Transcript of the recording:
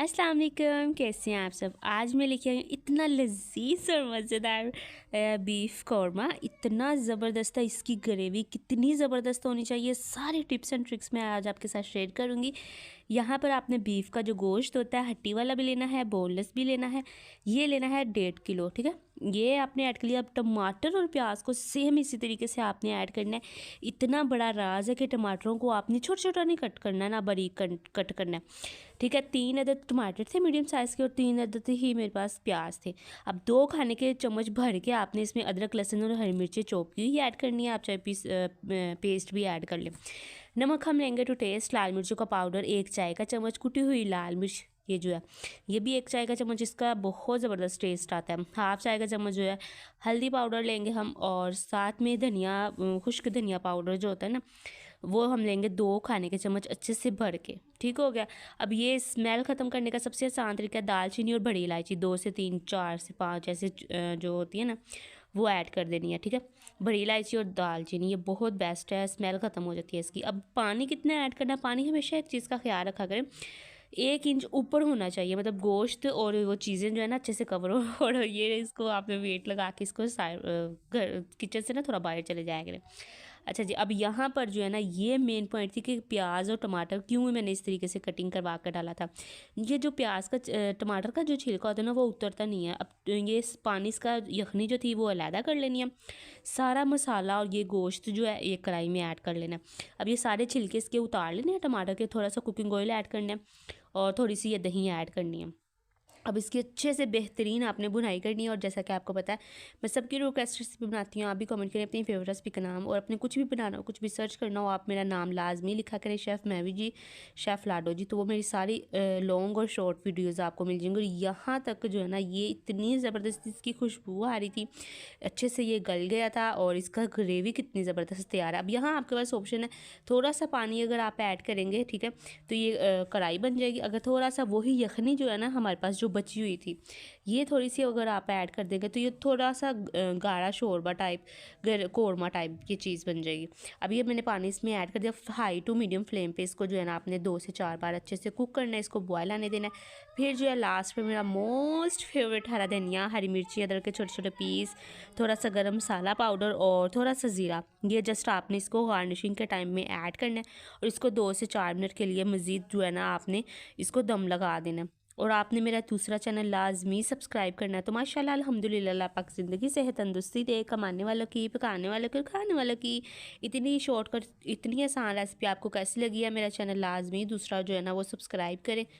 अस्सलाम वालेकुम, कैसे हैं आप सब। आज मैं लेके आई हूँ इतना लजीज और मज़ेदार बीफ कौरमा। इतना ज़बरदस्त है, इसकी ग्रेवी कितनी ज़बरदस्त होनी चाहिए, सारे टिप्स एंड ट्रिक्स मैं आज आपके साथ शेयर करूँगी। यहाँ पर आपने बीफ का जो गोश्त होता है हड्डी वाला भी लेना है, बोनलेस भी लेना है। ये लेना है 1.5 किलो, ठीक है। ये आपने ऐड कर लिया। अब टमाटर और प्याज को सेम इसी तरीके से आपने ऐड करना है। इतना बड़ा राज है कि टमाटरों को आपने छोटा छोटा नहीं कट करना है, ना बारीक कट करना है, ठीक है। 3 अदद टमाटर थे मीडियम साइज़ के और 3 अदद ही मेरे पास प्याज थे। अब 2 खाने के चम्मच भर के आपने इसमें अदरक लहसुन और हरी मिर्ची चॉप की ही ऐड करनी है। आप चाहे पेस्ट भी ऐड कर लें। नमक हम लेंगे टू टेस्ट। लाल मिर्चों का पाउडर 1 चाय का चम्मच, कुटी हुई लाल मिर्च ये जो है ये भी 1 चाय का चम्मच, इसका बहुत ज़बरदस्त टेस्ट आता है। हाफ चाय का चम्मच जो है हल्दी पाउडर लेंगे हम, और साथ में धनिया, खुश्क धनिया पाउडर जो होता है ना, वो हम लेंगे 2 खाने के चम्मच अच्छे से भर के। ठीक हो गया। अब ये स्मेल ख़त्म करने का सबसे आसान तरीका है दालचीनी और बड़ी इलायची 2 से 3 4 से 5 ऐसे जो होती है ना, वो ऐड कर देनी है, ठीक है। बड़ी इलायची और दालचीनी ये बहुत बेस्ट है, स्मेल ख़त्म हो जाती है इसकी। अब पानी कितना ऐड करना है, पानी हमेशा एक चीज़ का ख्याल रखा करें, 1 इंच ऊपर होना चाहिए, मतलब गोश्त और वो चीज़ें जो है ना अच्छे से कवर हो। और ये इसको आपने वेट लगा के इसको किचन से ना थोड़ा बाहर चले जाया करें। अच्छा जी, अब यहाँ पर जो है ना ये मेन पॉइंट थी कि प्याज और टमाटर क्यों मैंने इस तरीके से कटिंग करवा कर डाला था। ये जो प्याज का टमाटर का जो छिलका होता है ना वो उतरता नहीं है। अब ये पानी इसका यखनी जो थी वो अलहदा कर लेनी है। सारा मसाला और ये गोश्त जो है ये कढ़ाई में ऐड कर लेना है। अब ये सारे छिलके इसके उतार लेने हैं टमाटर के, थोड़ा सा कुकिंग ऑयल ऐड करना है और थोड़ी सी ये दही ऐड करनी है। अब इसकी अच्छे से बेहतरीन आपने बुनाई करनी है। और जैसा कि आपको पता है मैं सबकी रिक्वेस्ट रेसिपी बनाती हूँ, आप भी कमेंट करें अपनी फेवरेट रेसिपी का नाम, और अपने कुछ भी बनाना हो, कुछ भी सर्च करना हो, आप मेरा नाम लाजमी लिखा करें, शेफ़ महवी जी, शेफ़ लाडो जी, तो वो मेरी सारी लॉन्ग और शॉर्ट वीडियोज़ आपको मिल जाएंगी। और यहाँ तक जो है ना ये इतनी ज़बरदस्त इसकी खुशबू आ रही थी, अच्छे से ये गल गया था, और इसका ग्रेवी कितनी ज़बरदस्त तैयार है। अब यहाँ आपके पास ऑप्शन है, थोड़ा सा पानी अगर आप ऐड करेंगे, ठीक है, तो ये कढ़ाई बन जाएगी। अगर थोड़ा सा वही यखनी जो है ना हमारे पास जो बची हुई थी, ये थोड़ी सी अगर आप ऐड कर देंगे तो ये थोड़ा सा गाढ़ा शोरबा टाइप, कौरमा टाइप की चीज़ बन जाएगी। अब ये मैंने पानी इसमें ऐड कर दिया। हाई टू मीडियम फ्लेम पे इसको जो है ना आपने 2 से 4 बार अच्छे से कुक करना है, इसको बॉयल आने देना है। फिर जो है लास्ट में मेरा मोस्ट फेवरेट हरा धनिया, हरी मिर्ची, अदरक के छोटे छोटे पीस, थोड़ा सा गरम मसाला पाउडर और थोड़ा सा ज़ीरा, ये जस्ट आपने इसको गार्निशिंग के टाइम में ऐड करना है। और इसको 2 से 4 मिनट के लिए मज़ीद जो है ना आपने इसको दम लगा देना है। और आपने मेरा दूसरा चैनल लाजमी सब्सक्राइब करना है। तो माशाल्लाह अल्हम्दुलिल्लाह, अल्लाह पाक ज़िंदगी सेहत तंदुरुस्ती दे। कमाने वालों की, पकाने वालों की, खाने वालों की। इतनी शॉर्टकट, इतनी आसान रेसिपी आपको कैसी लगी है, मेरा चैनल लाजमी दूसरा जो है ना वो सब्सक्राइब करें।